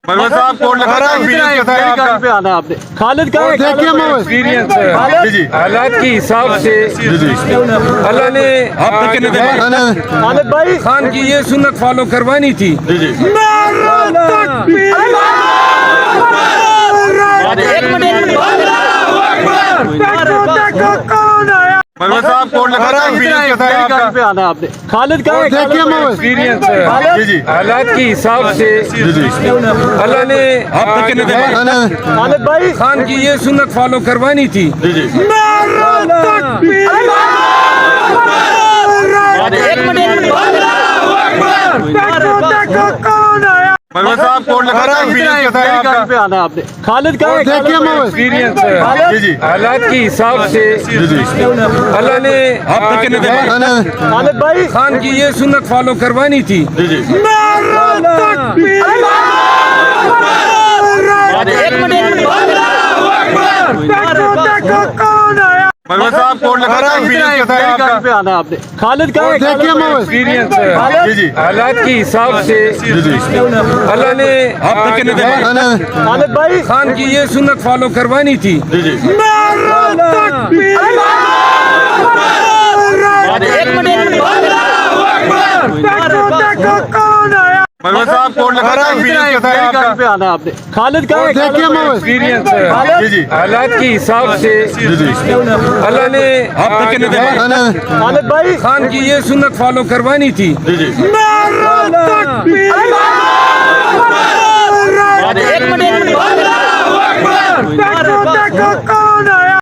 परवेज साहब कोड लिखा था, एक्सपीरियंस कैसा है आपका? पे आना आपने खालिद का एक्सपीरियंस जी जी हालात के हिसाब से जी जी अल्लाह ने आपने कितने दिन खालिद भाई खान की ये सुन्नत फॉलो करवानी थी। जी जी परवेज साहब कोड लिखा था, एक्सपीरियंस कैसा है आपका? पे आना आपने खालिद का एक्सपीरियंस जी जी हालात के हिसाब से जी जी अल्लाह ने आपने कितने दिन खालिद भाई खान की ये सुन्नत फॉलो करवानी थी। जी जी परवेज साहब कोड लिखा था, एक्सपीरियंस कैसा है आपका? पे आना आपने खालिद का एक्सपीरियंस जी जी हालात के हिसाब से जी जी अल्लाह ने आपने कितने दिन खालिद भाई खान की ये सुन्नत फॉलो करवानी थी। जी जी परवेज साहब कोड लिखा था, एक्सपीरियंस कैसा है आपका? पे आना आपने खालिद का एक्सपीरियंस जी जी हालात के हिसाब से जी जी अल्लाह ने आपने कितने दिन खालिद भाई खान की ये सुन्नत फॉलो करवानी थी। जी जी परवेज साहब कोड लिखा था, एक्सपीरियंस कैसा है आपका? पे आना आपने खालिद का एक्सपीरियंस जी जी हालात के हिसाब से जी जी अल्लाह ने आपने कितने दिन खालिद भाई खान की ये सुन्नत फॉलो करवानी थी। जी जी